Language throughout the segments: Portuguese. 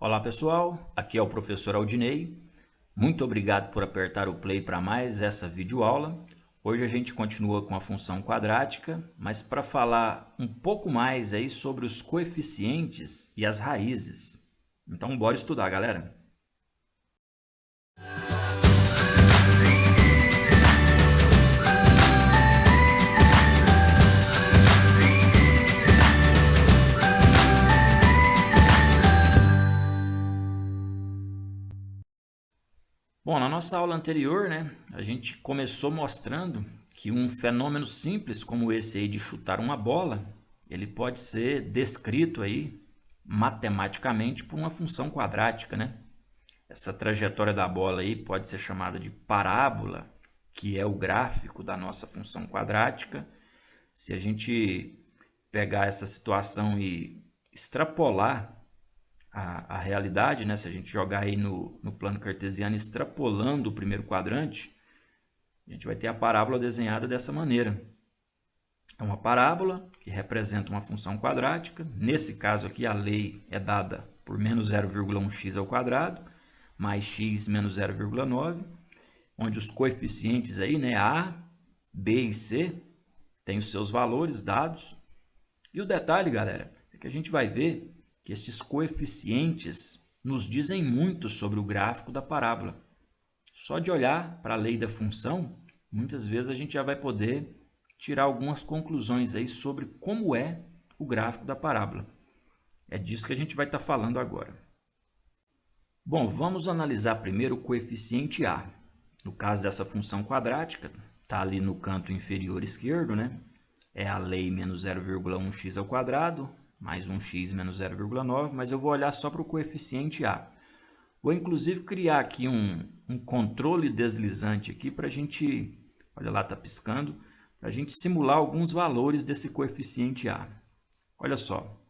Olá pessoal, aqui é o professor Aldinei. Muito obrigado por apertar o play para mais essa videoaula. Hoje a gente continua com a função quadrática, mas para falar um pouco mais aí sobre os coeficientes e as raízes. Então bora estudar, galera. Bom, na nossa aula anterior, a gente começou mostrando que um fenômeno simples como esse aí de chutar uma bola, ele pode ser descrito aí matematicamente por uma função quadrática, Essa trajetória da bola aí pode ser chamada de parábola, que é o gráfico da nossa função quadrática. Se a gente pegar essa situação e extrapolar a realidade, se a gente jogar aí no plano cartesiano, extrapolando o primeiro quadrante, a gente vai ter a parábola desenhada dessa maneira. É uma parábola que representa uma função quadrática. Nesse caso aqui, a lei é dada por menos 0,1x ao quadrado, mais x menos 0,9, onde os coeficientes aí, A, B e C, têm os seus valores dados. E o detalhe, galera, é que a gente vai ver que estes coeficientes nos dizem muito sobre o gráfico da parábola. Só de olhar para a lei da função, muitas vezes a gente já vai poder tirar algumas conclusões aí sobre como é o gráfico da parábola. É disso que a gente vai estar falando agora. Bom, vamos analisar primeiro o coeficiente A. No caso dessa função quadrática, está ali no canto inferior esquerdo, É a lei menos 0,1x ao quadrado, mais 1x menos 0,9, mas eu vou olhar só para o coeficiente A. Vou inclusive criar aqui um controle deslizante aqui para a gente, olha lá, está piscando, para a gente simular alguns valores desse coeficiente A. Olha só,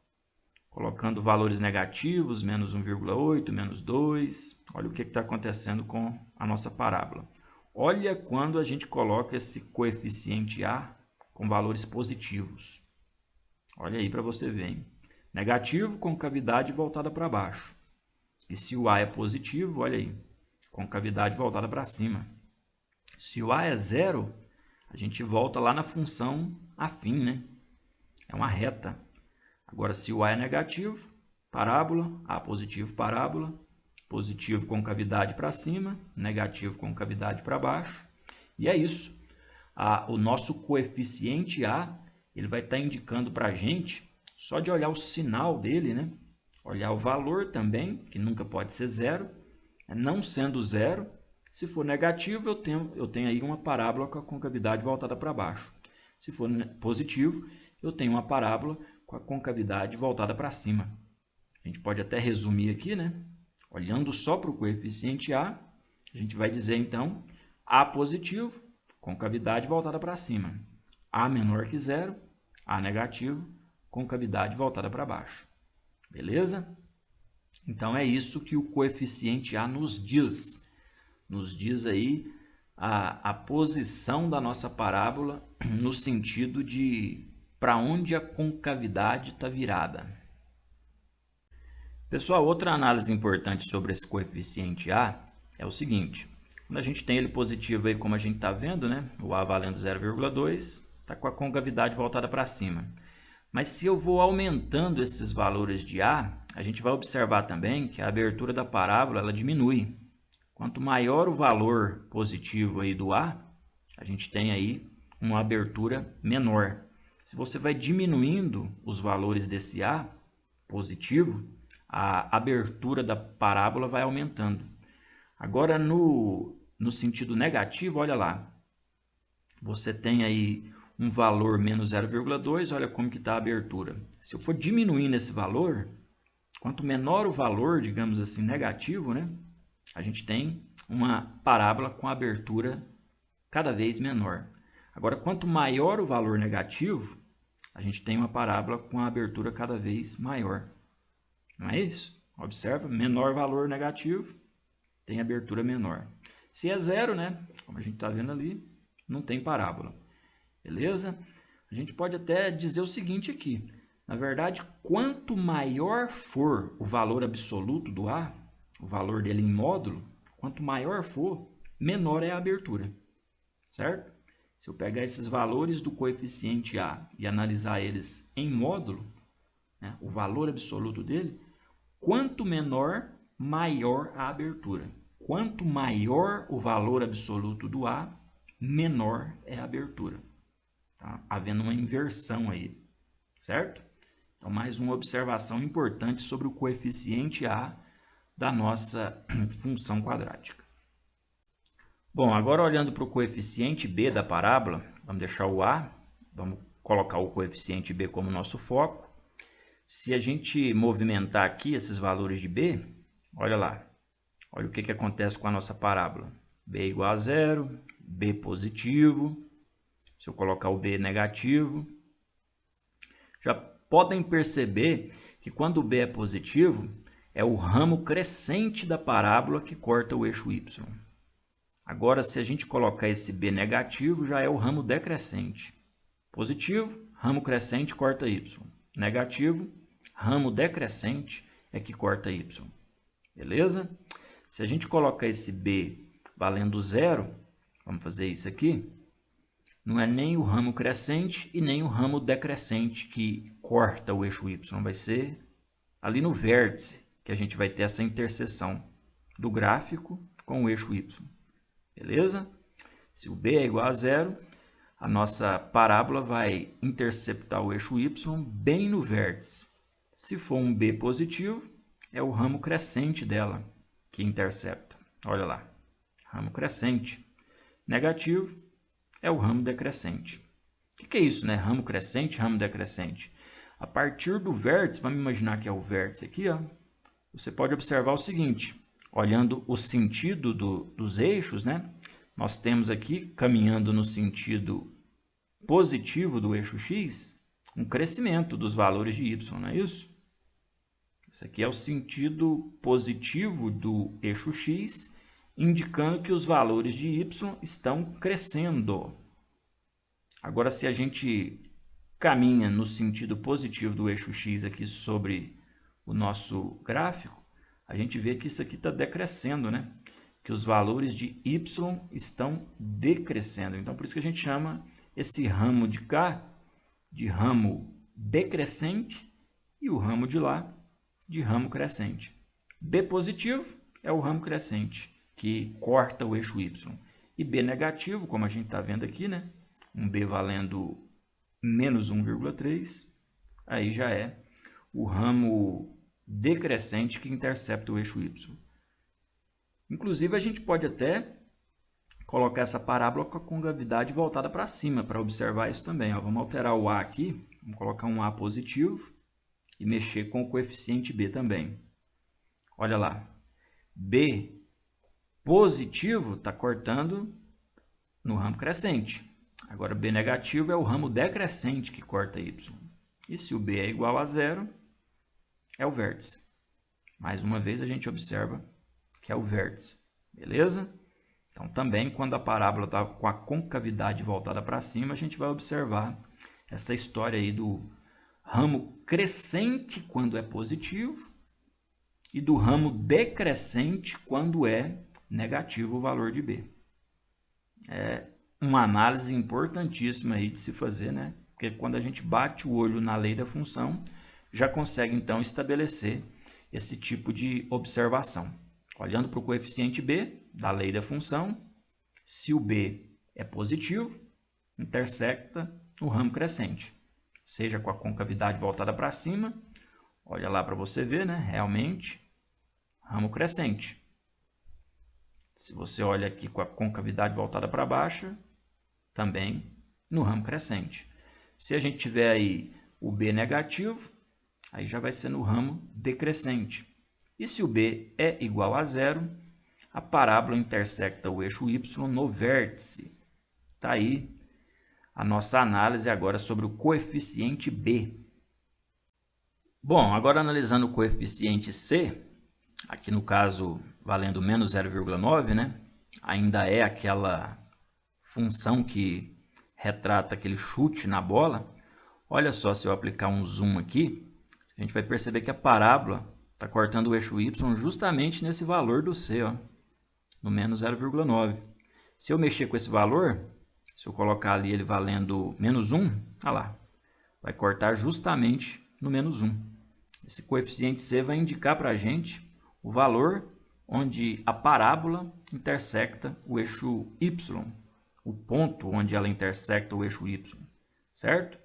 colocando valores negativos, menos 1,8, menos 2, olha o que está acontecendo com a nossa parábola. Olha quando a gente coloca esse coeficiente A com valores positivos. Olha aí para você ver, hein? Negativo, concavidade voltada para baixo. E se o A é positivo, olha aí, concavidade voltada para cima. Se o A é zero, a gente volta lá na função afim, É uma reta. Agora, se o A é negativo, parábola, A positivo, parábola, positivo concavidade para cima, negativo concavidade para baixo. E é isso. O nosso coeficiente A, ele vai estar indicando para a gente, só de olhar o sinal dele, Olhar o valor também, que nunca pode ser zero. Não sendo zero, se for negativo, eu tenho aí uma parábola com a concavidade voltada para baixo. Se for positivo, eu tenho uma parábola com a concavidade voltada para cima. A gente pode até resumir aqui, Olhando só para o coeficiente A, a gente vai dizer então A positivo, concavidade voltada para cima. A menor que zero, A negativo, concavidade voltada para baixo. Beleza? Então é isso que o coeficiente A nos diz. Nos diz aí a posição da nossa parábola no sentido de para onde a concavidade está virada. Pessoal, outra análise importante sobre esse coeficiente A é o seguinte. Quando a gente tem ele positivo aí, como a gente está vendo, O A valendo 0,2, está com a concavidade voltada para cima. Mas se eu vou aumentando esses valores de A, a gente vai observar também que a abertura da parábola ela diminui. Quanto maior o valor positivo aí do A, a gente tem aí uma abertura menor. Se você vai diminuindo os valores desse A positivo, a abertura da parábola vai aumentando. Agora, no sentido negativo, olha lá, você tem aí um valor menos 0,2, olha como que está a abertura. Se eu for diminuindo esse valor, quanto menor o valor, digamos assim, negativo, a gente tem uma parábola com abertura cada vez menor. Agora, quanto maior o valor negativo, a gente tem uma parábola com a abertura cada vez maior. Não é isso? Observa, menor valor negativo, tem abertura menor. Se é zero, como a gente está vendo ali, não tem parábola. Beleza? A gente pode até dizer o seguinte aqui. Na verdade, quanto maior for o valor absoluto do A, o valor dele em módulo, quanto maior for, menor é a abertura, certo? Se eu pegar esses valores do coeficiente A e analisar eles em módulo, né, o valor absoluto dele, quanto menor, maior a abertura. Quanto maior o valor absoluto do A, menor é a abertura. Tá? Havendo uma inversão aí, certo? Então, mais uma observação importante sobre o coeficiente A da nossa função quadrática. Bom, agora olhando para o coeficiente B da parábola, vamos deixar o A, vamos colocar o coeficiente B como nosso foco. Se a gente movimentar aqui esses valores de B, olha lá, olha o que acontece com a nossa parábola. B igual a zero, B positivo, se eu colocar o B negativo, já podem perceber que quando o B é positivo, é o ramo crescente da parábola que corta o eixo Y. Agora, se a gente colocar esse B negativo, já é o ramo decrescente. Positivo, ramo crescente corta Y. Negativo, ramo decrescente é que corta Y. Beleza? Se a gente colocar esse B valendo zero, vamos fazer isso aqui, não é nem o ramo crescente e nem o ramo decrescente que corta o eixo Y. Vai ser ali no vértice que a gente vai ter essa interseção do gráfico com o eixo Y. Beleza? Se o B é igual a zero, a nossa parábola vai interceptar o eixo Y bem no vértice. Se for um B positivo, é o ramo crescente dela que intercepta. Olha lá, ramo crescente. Negativo é o ramo decrescente. O que é isso, né? Ramo crescente, ramo decrescente. A partir do vértice, vamos imaginar que é o vértice aqui, ó, você pode observar o seguinte, olhando o sentido dos eixos, né? Nós temos aqui, caminhando no sentido positivo do eixo X, um crescimento dos valores de Y, não é isso? Esse aqui é o sentido positivo do eixo X, indicando que os valores de Y estão crescendo. Agora, se a gente caminha no sentido positivo do eixo X aqui sobre o nosso gráfico, a gente vê que isso aqui está decrescendo, né? Que os valores de Y estão decrescendo. Então, por isso que a gente chama esse ramo de cá de ramo decrescente e o ramo de lá de ramo crescente. B positivo é o ramo crescente, que corta o eixo Y. E B negativo, como a gente está vendo aqui, né? Um B valendo menos 1,3, aí já é o ramo decrescente que intercepta o eixo Y. Inclusive, a gente pode até colocar essa parábola com a concavidade voltada para cima, para observar isso também. Ó, vamos alterar o A aqui, vamos colocar um A positivo e mexer com o coeficiente B também. Olha lá, B positivo está cortando no ramo crescente. Agora, B negativo é o ramo decrescente que corta Y. E se o B é igual a zero, é o vértice. Mais uma vez, a gente observa que é o vértice. Beleza? Então, também, quando a parábola está com a concavidade voltada para cima, a gente vai observar essa história aí do ramo crescente quando é positivo e do ramo decrescente quando é negativo o valor de B. É uma análise importantíssima aí de se fazer, né? Porque quando a gente bate o olho na lei da função, já consegue então estabelecer esse tipo de observação. Olhando para o coeficiente B da lei da função, se o B é positivo, intersecta o ramo crescente, seja com a concavidade voltada para cima, olha lá para você ver, né? Realmente, ramo crescente. Se você olha aqui com a concavidade voltada para baixo, também no ramo crescente. Se a gente tiver aí o B negativo, aí já vai ser no ramo decrescente. E se o B é igual a zero, a parábola intersecta o eixo Y no vértice. Está aí a nossa análise agora sobre o coeficiente B. Bom, agora analisando o coeficiente C, aqui no caso valendo menos 0,9, né? Ainda é aquela função que retrata aquele chute na bola. Olha só, se eu aplicar um zoom aqui, a gente vai perceber que a parábola está cortando o eixo y justamente nesse valor do c, ó, no menos 0,9. Se eu mexer com esse valor, se eu colocar ali ele valendo menos 1, olha lá, vai cortar justamente no menos 1. Esse coeficiente c vai indicar para a gente o valor onde a parábola intersecta o eixo y, o ponto onde ela intersecta o eixo y, certo?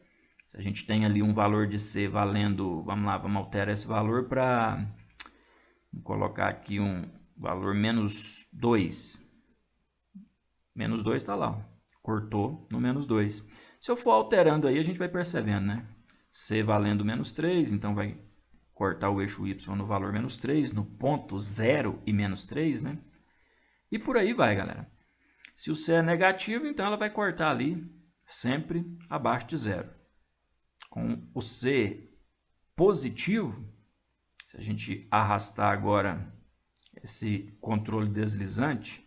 Se a gente tem ali um valor de c valendo, vamos lá, vamos alterar esse valor para, vamos colocar aqui um valor menos 2. Menos 2 está lá, ó, cortou no menos 2. Se eu for alterando aí, a gente vai percebendo, né? C valendo menos 3, então vai cortar o eixo y no valor menos 3, no ponto 0 e menos 3, né? E por aí vai, galera. Se o C é negativo, então ela vai cortar ali sempre abaixo de 0. Com o C positivo, se a gente arrastar agora esse controle deslizante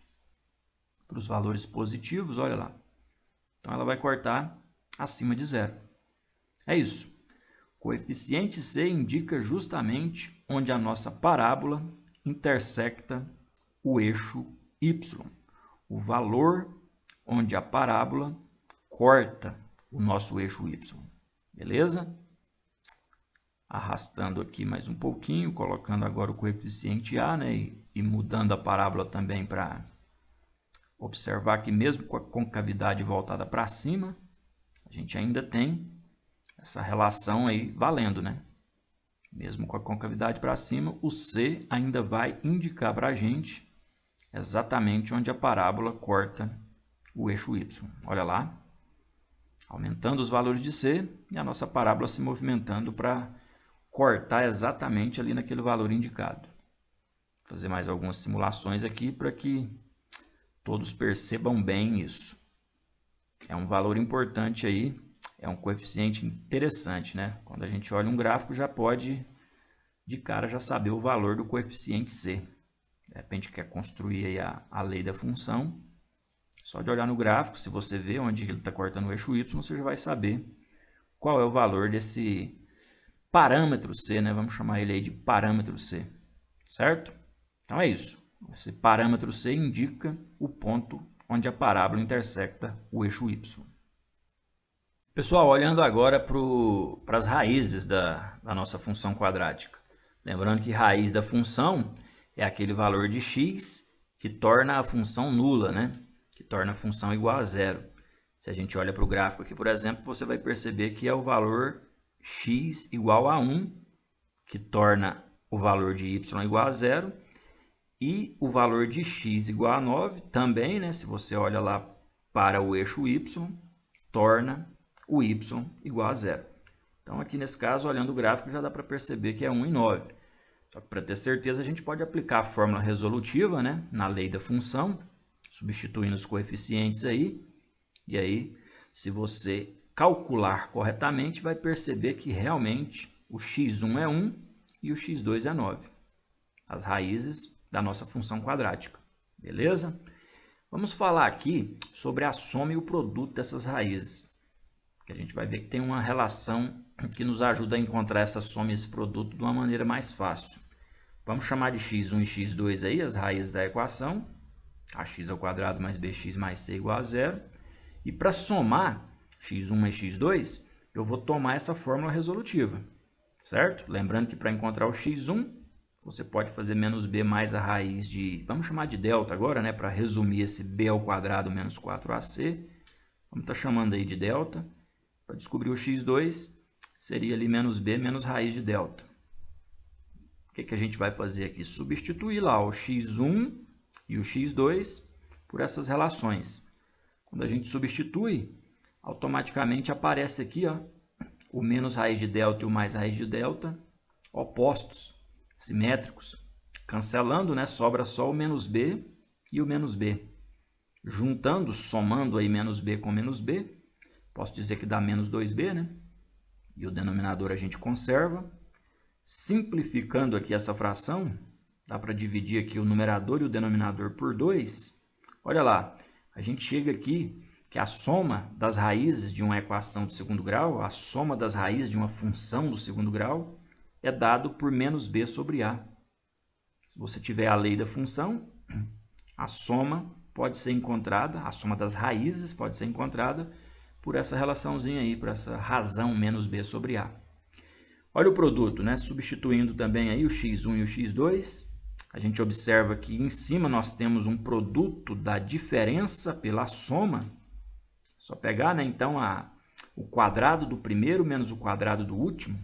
para os valores positivos, olha lá. Então ela vai cortar acima de 0. É isso. O coeficiente C indica justamente onde a nossa parábola intersecta o eixo y. O valor onde a parábola corta o nosso eixo y. Beleza? Arrastando aqui mais um pouquinho, colocando agora o coeficiente A, né? E mudando a parábola também para observar que mesmo com a concavidade voltada para cima, a gente ainda tem essa relação aí valendo, né? Mesmo com a concavidade para cima, o C ainda vai indicar para a gente exatamente onde a parábola corta o eixo y. Olha lá, aumentando os valores de C e a nossa parábola se movimentando para cortar exatamente ali naquele valor indicado. Vou fazer mais algumas simulações aqui para que todos percebam bem isso. É um valor importante aí, é um coeficiente interessante, né? Quando a gente olha um gráfico, já pode, de cara, já saber o valor do coeficiente C. De repente quer construir aí a lei da função. Só de olhar no gráfico, se você vê onde ele está cortando o eixo y, você já vai saber qual é o valor desse parâmetro C, né? Vamos chamar ele aí de parâmetro C, certo? Então é isso. Esse parâmetro C indica o ponto onde a parábola intersecta o eixo y. Pessoal, olhando agora para as raízes da nossa função quadrática. Lembrando que raiz da função é aquele valor de x que torna a função nula, né? Que torna a função igual a zero. Se a gente olha para o gráfico aqui, por exemplo, você vai perceber que é o valor x igual a 1, que torna o valor de y igual a zero, e o valor de x igual a 9 também, né? Se você olha lá para o eixo y, torna o y igual a zero. Então, aqui nesse caso, olhando o gráfico, já dá para perceber que é 1 e 9. Só que para ter certeza, a gente pode aplicar a fórmula resolutiva, né? Na lei da função, substituindo os coeficientes aí. E aí, se você calcular corretamente, vai perceber que realmente o x1 é 1 e o x2 é 9. As raízes da nossa função quadrática. Beleza? Vamos falar aqui sobre a soma e o produto dessas raízes. Que a gente vai ver que tem uma relação que nos ajuda a encontrar essa soma e esse produto de uma maneira mais fácil. Vamos chamar de x1 e x2 aí, as raízes da equação. ax² mais bx mais c igual a zero. E para somar x1 mais x2, eu vou tomar essa fórmula resolutiva, certo? Lembrando que para encontrar o x1, você pode fazer menos b mais a raiz de, vamos chamar de delta agora, né? Para resumir esse b² menos 4ac. Vamos estar chamando aí de delta. Para descobrir o x2, seria ali menos b menos raiz de delta. O que a gente vai fazer aqui? Substituir lá o x1 e o x2 por essas relações. Quando a gente substitui, automaticamente aparece aqui, ó, o menos raiz de delta e o mais raiz de delta, opostos, simétricos. Cancelando, né, sobra só o menos b e o menos b. Juntando, somando aí menos b com menos b, posso dizer que dá menos 2b, né? E o denominador a gente conserva. Simplificando aqui essa fração, dá para dividir aqui o numerador e o denominador por 2. Olha lá, a gente chega aqui que a soma das raízes de uma equação do segundo grau, a soma das raízes de uma função do segundo grau, é dado por menos b sobre a. Se você tiver a lei da função, a soma pode ser encontrada, a soma das raízes pode ser encontrada por essa relaçãozinha aí, por essa razão menos b sobre a. Olha o produto, né? Substituindo também aí o x1 e o x2, a gente observa que em cima nós temos um produto da diferença pela soma. Só pegar, né, então, o quadrado do primeiro menos o quadrado do último.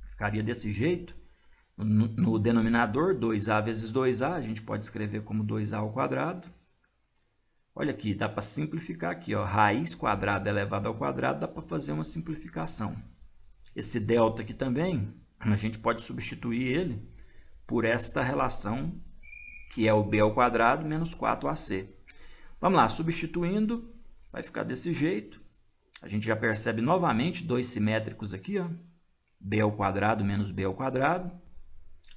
Ficaria desse jeito. No denominador, 2a vezes 2a, a gente pode escrever como 2a ao quadrado. Olha aqui, dá para simplificar aqui, ó, raiz quadrada elevada ao quadrado, dá para fazer uma simplificação. Esse delta aqui também, a gente pode substituir ele por esta relação, que é o b ao quadrado menos 4ac. Vamos lá, substituindo, vai ficar desse jeito. A gente já percebe novamente dois simétricos aqui, ó, b ao quadrado menos b ao quadrado.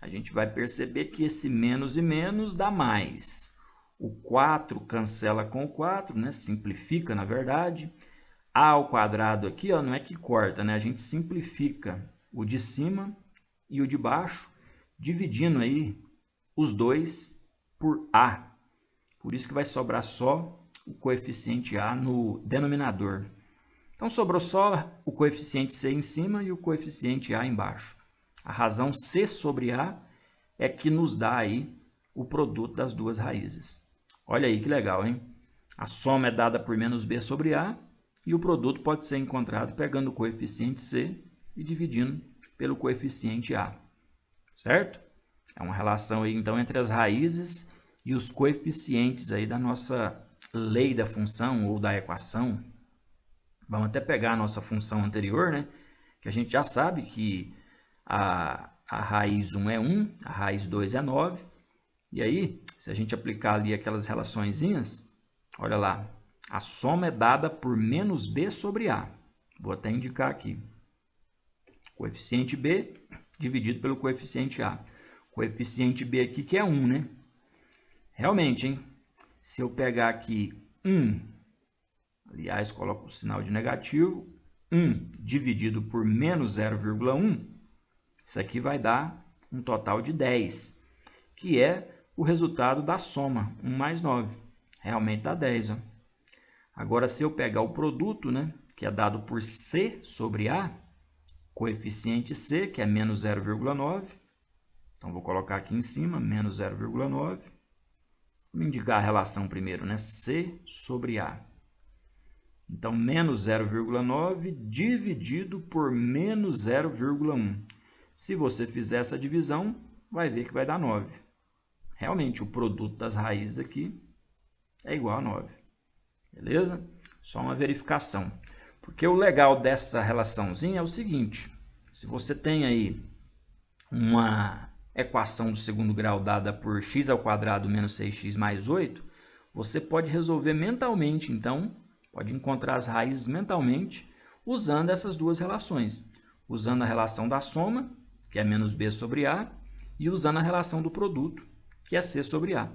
A gente vai perceber que esse menos e menos dá mais. O 4 cancela com o 4, né? Simplifica, na verdade. A ao quadrado aqui, ó, não é que corta, né? A gente simplifica o de cima e o de baixo, dividindo aí os dois por a. Por isso que vai sobrar só o coeficiente a no denominador. Então, sobrou só o coeficiente c em cima e o coeficiente a embaixo. A razão c sobre a é que nos dá aí o produto das duas raízes. Olha aí que legal, hein? A soma é dada por menos b sobre a e o produto pode ser encontrado pegando o coeficiente c e dividindo pelo coeficiente a. Certo? É uma relação aí, então, entre as raízes e os coeficientes aí da nossa lei da função ou da equação. Vamos até pegar a nossa função anterior, né? Que a gente já sabe que a raiz 1 é 1, a raiz 2 é 9. E aí, se a gente aplicar ali aquelas relaçõezinhas, olha lá, a soma é dada por menos b sobre a. Vou até indicar aqui. Coeficiente b dividido pelo coeficiente a. Coeficiente b aqui que é 1, né? Realmente, hein? Se eu pegar aqui 1, aliás, coloco o sinal de negativo, 1 dividido por menos 0,1, isso aqui vai dar um total de 10, que é o resultado da soma, 1 mais 9. Realmente dá 10. Ó. Agora, se eu pegar o produto, né, que é dado por c sobre a, coeficiente c, que é menos 0,9, então vou colocar aqui em cima, menos 0,9. Vou indicar a relação primeiro, né, c sobre a. Então, menos 0,9 dividido por menos 0,1. Se você fizer essa divisão, vai ver que vai dar 9. Realmente, o produto das raízes aqui é igual a 9. Beleza? Só uma verificação. Porque o legal dessa relaçãozinha é o seguinte. Se você tem aí uma equação do segundo grau dada por x ao quadrado menos 6x mais 8, você pode resolver mentalmente, então, pode encontrar as raízes mentalmente usando essas duas relações. Usando a relação da soma, que é menos b sobre a, e usando a relação do produto, que é c sobre a.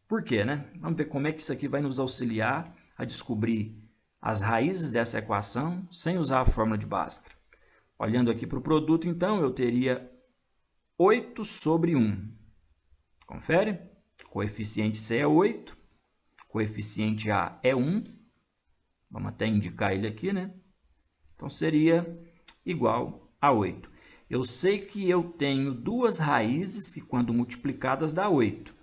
Por quê, né? Vamos ver como é que isso aqui vai nos auxiliar a descobrir as raízes dessa equação sem usar a fórmula de Bhaskara. Olhando aqui para o produto, então, eu teria 8 sobre 1. Confere? Coeficiente c é 8, coeficiente a é 1. Vamos até indicar ele aqui, né? Então, seria igual a 8. Eu sei que eu tenho duas raízes que, quando multiplicadas, dá 8.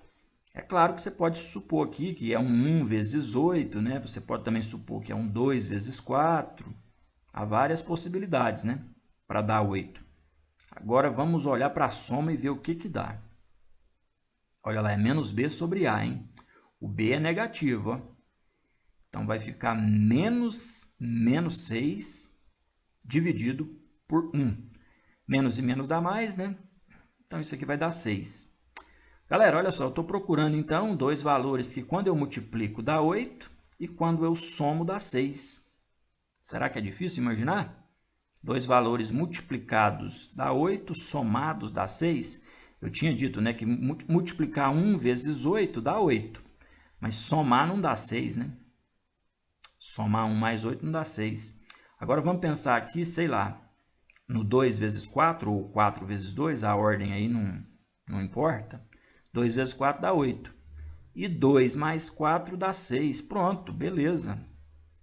É claro que você pode supor aqui que é um 1 vezes 8, né? Você pode também supor que é um 2 vezes 4. Há várias possibilidades, né? Para dar 8. Agora, vamos olhar para a soma e ver o que que dá. Olha lá, é menos b sobre a, hein? O b é negativo, ó. Então, vai ficar menos 6 dividido por 1. Menos e menos dá mais, né? Então, isso aqui vai dar 6. Galera, olha só, eu estou procurando, então, dois valores que, quando eu multiplico, dá 8 e quando eu somo, dá 6. Será que é difícil imaginar? Dois valores multiplicados dá 8, somados dá 6. Eu tinha dito, né, que multiplicar 1 vezes 8 dá 8. Mas somar não dá 6, né? Somar 1 mais 8 não dá 6. Agora vamos pensar aqui, sei lá, no 2 vezes 4 ou 4 vezes 2, a ordem aí não importa. 2 vezes 4 dá 8. E 2 mais 4 dá 6. Pronto, beleza.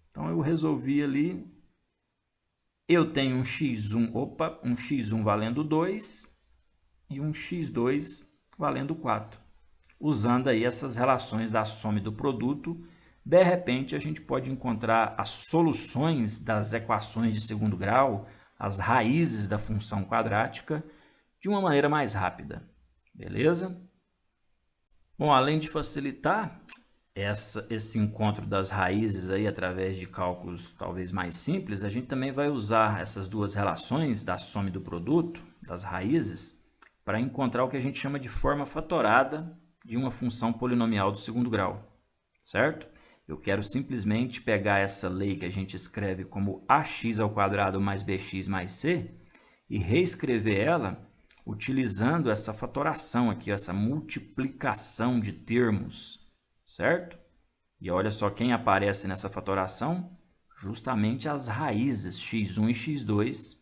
Então eu resolvi ali. Eu tenho um x1, um x1 valendo 2 e um x2 valendo 4. Usando aí essas relações da soma e do produto, de repente a gente pode encontrar as soluções das equações de segundo grau, as raízes da função quadrática, de uma maneira mais rápida. Beleza? Bom, além de facilitar esse encontro das raízes aí através de cálculos talvez mais simples, a gente também vai usar essas duas relações da soma e do produto, das raízes, para encontrar o que a gente chama de forma fatorada de uma função polinomial do segundo grau, certo? Eu quero simplesmente pegar essa lei que a gente escreve como ax² mais bx mais c e reescrever ela utilizando essa fatoração aqui, essa multiplicação de termos, certo? E olha só quem aparece nessa fatoração, justamente as raízes x1 e x2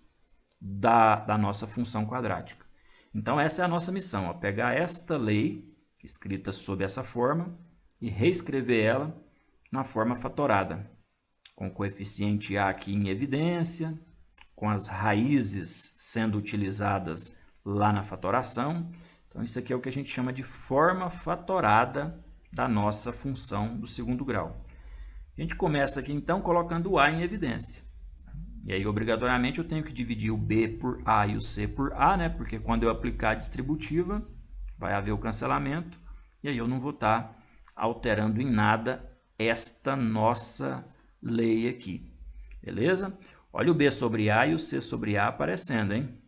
da nossa função quadrática. Então essa é a nossa missão, ó, pegar esta lei escrita sob essa forma e reescrever ela na forma fatorada, com o coeficiente a aqui em evidência, com as raízes sendo utilizadas lá na fatoração. Então isso aqui é o que a gente chama de forma fatorada da nossa função do segundo grau. A gente começa aqui então colocando o a em evidência. E aí obrigatoriamente eu tenho que dividir o b por a e o c por a, né? Porque quando eu aplicar a distributiva vai haver o cancelamento e aí eu não vou estar alterando em nada esta nossa lei aqui. Beleza? Olha o b sobre a e o c sobre a aparecendo, hein?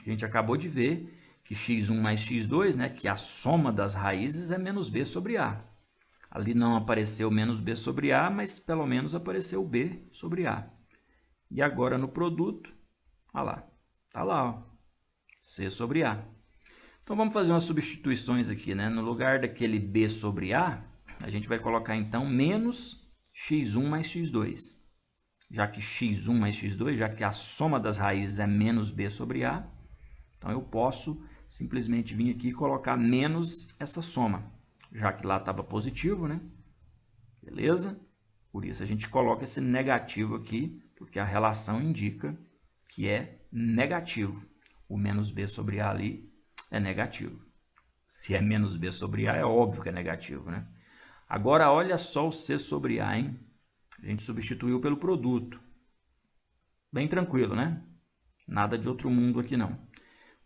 A gente acabou de ver que x1 mais x2, né, que a soma das raízes é menos b sobre a. Ali não apareceu menos b sobre a, mas pelo menos apareceu b sobre a. E agora no produto, olha lá, está lá, ó, c sobre a. Então vamos fazer umas substituições aqui, né? No lugar daquele b sobre a gente vai colocar então menos x1 mais x2. Já que x1 mais x2, já que a soma das raízes é menos b sobre a, então eu posso simplesmente vir aqui e colocar menos essa soma, já que lá estava positivo, né? Beleza? Por isso a gente coloca esse negativo aqui, porque a relação indica que é negativo. O menos b sobre a ali é negativo. Se é menos b sobre a, é óbvio que é negativo, né? Agora, olha só o c sobre a, hein? A gente substituiu pelo produto. Bem tranquilo, né? Nada de outro mundo aqui, não.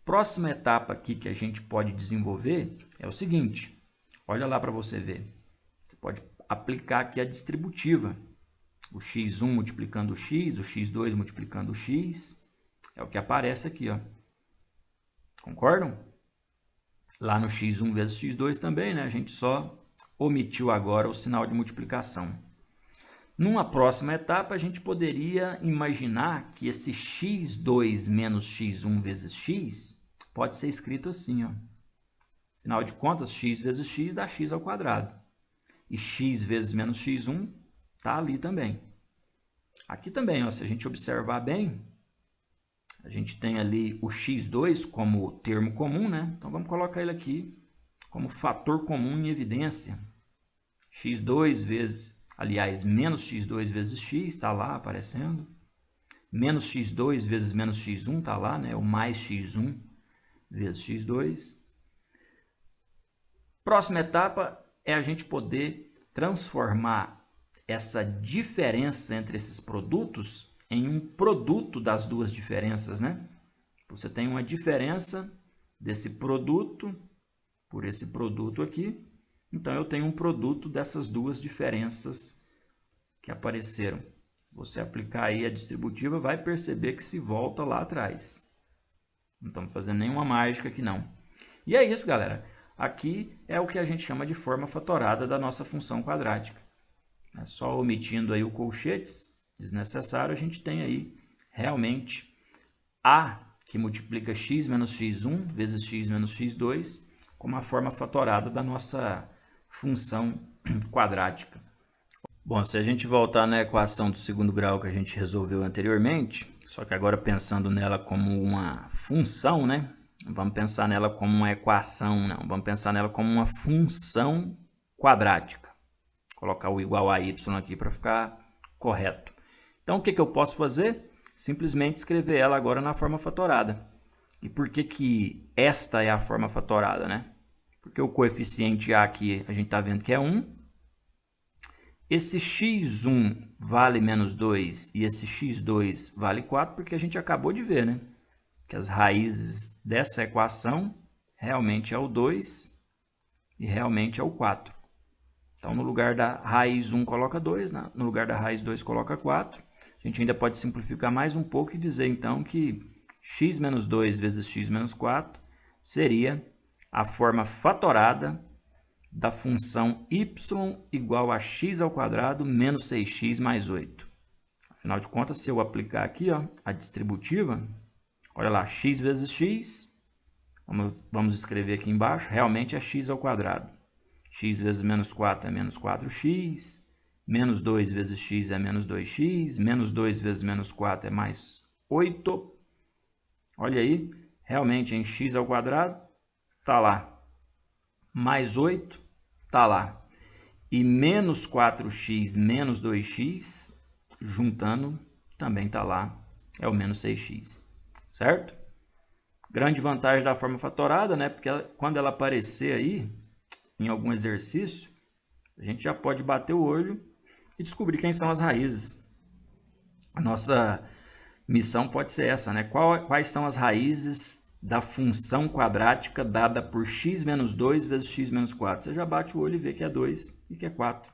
Próxima etapa aqui que a gente pode desenvolver é o seguinte. Olha lá para você ver. Você pode aplicar aqui a distributiva. O x1 multiplicando o x, o x2 multiplicando o x. É o que aparece aqui, ó. Concordam? Lá no x1 vezes x2 também, né? A gente só omitiu agora o sinal de multiplicação. Numa próxima etapa, a gente poderia imaginar que esse x2 menos x1 vezes x pode ser escrito assim, ó. Afinal de contas, x vezes x dá x ao quadrado. E x vezes menos x1 está ali também. Aqui também, ó, se a gente observar bem, a gente tem ali o x2 como termo comum, né? Então vamos colocar ele aqui como fator comum em evidência. x2 vezes, aliás, menos x2 vezes x está lá aparecendo. Menos x2 vezes menos x1 está lá, né? O mais x1 vezes x2. Próxima etapa é a gente poder transformar essa diferença entre esses produtos em um produto das duas diferenças, né? Você tem uma diferença desse produto por esse produto aqui. Então, eu tenho um produto dessas duas diferenças que apareceram. Se você aplicar aí a distributiva, vai perceber que se volta lá atrás. Não estamos fazendo nenhuma mágica aqui, não. E é isso, galera. Aqui é o que a gente chama de forma fatorada da nossa função quadrática. É só omitindo aí o colchetes desnecessário, a gente tem aí realmente a que multiplica x menos x1 vezes x menos x2 como a forma fatorada da nossa função quadrática. Bom, se a gente voltar na equação do segundo grau que a gente resolveu anteriormente, só que agora pensando nela como uma função, né? Não vamos pensar nela como uma equação, não. Vamos pensar nela como uma função quadrática. Vou colocar o igual a y aqui para ficar correto. Então, o que eu posso fazer? Simplesmente escrever ela agora na forma fatorada. E por que esta é a forma fatorada, né? Porque o coeficiente a aqui a gente está vendo que é 1. Esse x1 vale menos 2 e esse x2 vale 4, porque a gente acabou de ver, né? Que as raízes dessa equação realmente é o 2 e realmente é o 4. Então, no lugar da raiz 1 coloca 2, no lugar da raiz 2 coloca 4. A gente ainda pode simplificar mais um pouco e dizer, então, que x menos 2 vezes x menos 4 seria a forma fatorada da função y igual a x ao quadrado menos 6x mais 8. Afinal de contas, se eu aplicar aqui a distributiva, olha lá, x vezes x, vamos escrever aqui embaixo, realmente é x ao quadrado. X vezes menos 4 é menos 4x, menos 2 vezes x é menos 2x, menos 2 vezes menos 4 é mais 8. Olha aí, realmente em x ao quadrado, está lá. Mais 8, está lá. E menos 4x menos 2x, juntando, também está lá, é o menos 6x, certo? Grande vantagem da forma fatorada, né? Porque quando ela aparecer aí, em algum exercício, a gente já pode bater o olho e descobrir quem são as raízes. A nossa missão pode ser essa, né? Quais são as raízes da função quadrática dada por x menos 2 vezes x menos 4. Você já bate o olho e vê que é 2 e que é 4.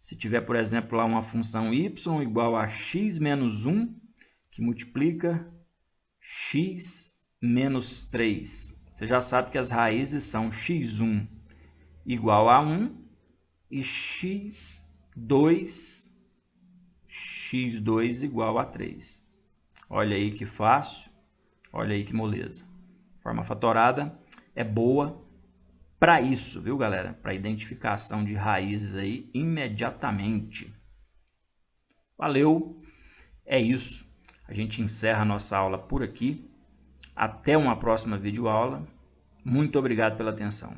Se tiver, por exemplo, lá uma função y igual a x menos 1, que multiplica x menos 3. Você já sabe que as raízes são x1 igual a 1 e x2 igual a 3. Olha aí que fácil, olha aí que moleza. Forma fatorada é boa para isso, viu, galera? Para identificação de raízes aí imediatamente. Valeu, é isso. A gente encerra a nossa aula por aqui. Até uma próxima videoaula. Muito obrigado pela atenção.